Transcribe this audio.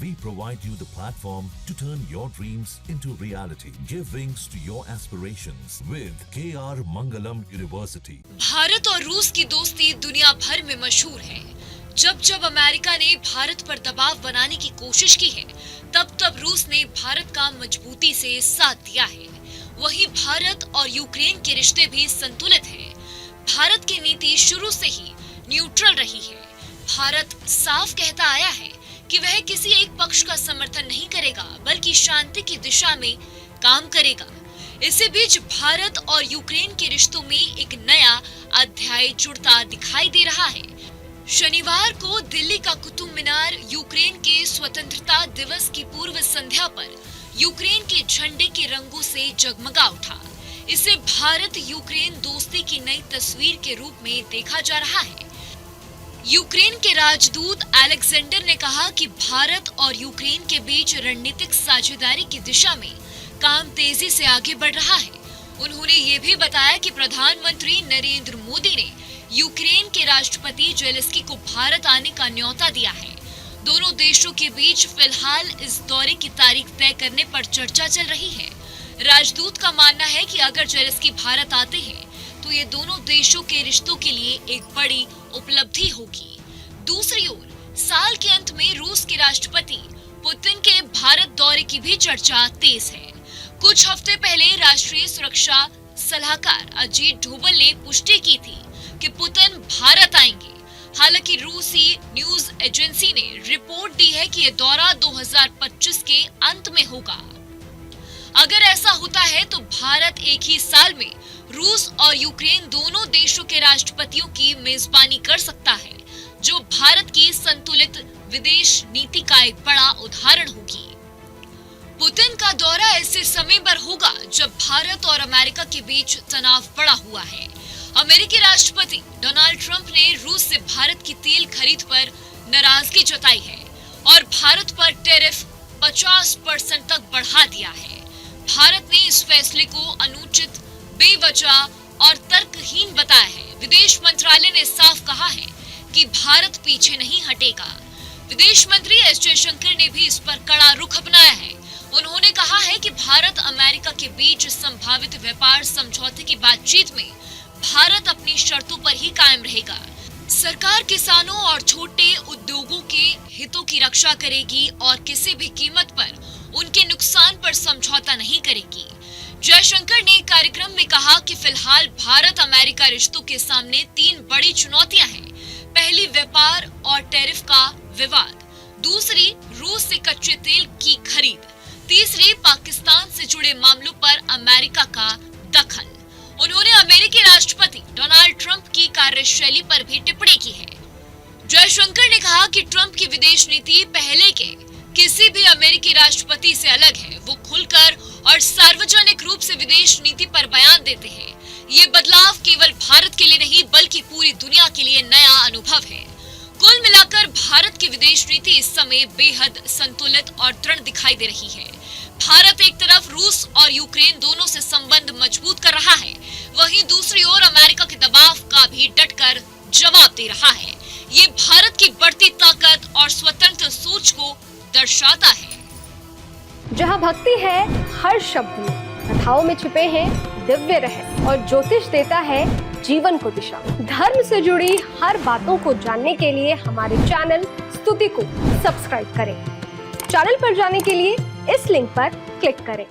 We provide you the platform to turn your dreams into reality. Give wings to your aspirations with KR Mangalam University. Bharat और रूस की दोस्ती दुनिया भर में मशहूर है। जब जब अमेरिका ने भारत पर दबाव बनाने की कोशिश की है, तब तब रूस ने भारत का मजबूती से साथ दिया है। वहीं भारत और यूक्रेन के रिश्ते भी संतुलित हैं। भारत की नीति शुरू से ही न्यूट्रल रही है। भारत साफ कहता आया है कि वह किसी एक पक्ष का समर्थन नहीं करेगा, बल्कि शांति की दिशा में काम करेगा। इसी बीच भारत और यूक्रेन के रिश्तों में एक नया अध्याय जुड़ता दिखाई दे रहा है। शनिवार को दिल्ली का कुतुब मीनार यूक्रेन के स्वतंत्रता दिवस की पूर्व संध्या पर यूक्रेन के झंडे के रंगों से जगमगा उठा। इसे भारत यूक्रेन दोस्ती की नई तस्वीर के रूप में देखा जा रहा है। यूक्रेन के राजदूत अलेक्जेंडर ने कहा कि भारत और यूक्रेन के बीच रणनीतिक साझेदारी की दिशा में काम तेजी से आगे बढ़ रहा है। उन्होंने ये भी बताया कि प्रधानमंत्री नरेंद्र मोदी ने यूक्रेन के राष्ट्रपति जेलेंस्की को भारत आने का न्योता दिया है। दोनों देशों के बीच फिलहाल इस दौरे की तारीख तय करने पर चर्चा चल रही है। राजदूत का मानना है कि अगर जेलेंस्की भारत आते हैं तो ये दोनों देशों के रिश्तों के लिए एक बड़ी उपलब्धि होगी। दूसरी ओर साल के अंत में रूस के राष्ट्रपति पुतिन के भारत दौरे की भी चर्चा तेज है। कुछ हफ्ते पहले राष्ट्रीय सुरक्षा सलाहकार अजीत डोभाल ने पुष्टि की थी कि पुतिन भारत आएंगे। हालांकि रूसी न्यूज एजेंसी ने रिपोर्ट दी है कि ये दौरा 2025 के अंत में होगा। अगर ऐसा होता है तो भारत एक ही साल में रूस और यूक्रेन दोनों देशों के राष्ट्रपतियों की मेजबानी कर सकता है, जो भारत की संतुलित विदेश नीति का एक बड़ा उदाहरण होगी। पुतिन का दौरा ऐसे समय पर होगा जब भारत और अमेरिका के बीच तनाव बढ़ा हुआ है। अमेरिकी राष्ट्रपति डोनाल्ड ट्रंप ने रूस से भारत की तेल खरीद पर नाराजगी जताई है और भारत पर टैरिफ 50% तक बढ़ा दिया है। भारत ने इस फैसले को अनुचित, बेवजह और तर्कहीन बताया है। विदेश मंत्रालय ने साफ कहा है कि भारत पीछे नहीं हटेगा। विदेश मंत्री एस जयशंकर ने भी इस पर कड़ा रुख अपनाया है। उन्होंने कहा है कि भारत अमेरिका के बीच संभावित व्यापार समझौते की बातचीत में भारत अपनी शर्तों पर ही कायम रहेगा। सरकार किसानों और छोटे उद्योगों के हितों की रक्षा करेगी और किसी भी कीमत पर उनके नुकसान पर समझौता नहीं करेगी। जयशंकर ने कार्यक्रम में कहा कि फिलहाल भारत अमेरिका रिश्तों के सामने 3 बड़ी चुनौतियां हैं। पहली, व्यापार और टैरिफ का विवाद। दूसरी, रूस से कच्चे तेल की खरीद। तीसरी, पाकिस्तान से जुड़े मामलों पर अमेरिका का दखल। उन्होंने अमेरिकी राष्ट्रपति डोनाल्ड ट्रंप की कार्यशैली पर भी टिप्पणी की है। जयशंकर ने कहा कि ट्रंप की विदेश नीति पहले के किसी भी अमेरिकी राष्ट्रपति से अलग है। वो खुलकर और सार्वजनिक रूप से विदेश नीति पर बयान देते हैं। ये बदलाव केवल भारत के लिए नहीं बल्कि पूरी दुनिया के लिए नया अनुभव है। कुल मिलाकर भारत की विदेश नीति इस समय बेहद संतुलित और दृढ़ दिखाई दे रही है। भारत एक तरफ रूस और यूक्रेन दोनों से संबंध मजबूत कर रहा है, वहीं दूसरी ओर अमेरिका के दबाव का भी डटकर जवाब दे रहा है। ये भारत की बढ़ती ताकत और स्वतंत्र सोच को दर्शाता है। जहाँ भक्ति है हर शब्द में, कथाओं में छिपे हैं दिव्य रहस्य और ज्योतिष देता है जीवन को दिशा। धर्म से जुड़ी हर बातों को जानने के लिए हमारे चैनल स्तुति को सब्सक्राइब करें। चैनल पर जाने के लिए इस लिंक पर क्लिक करें।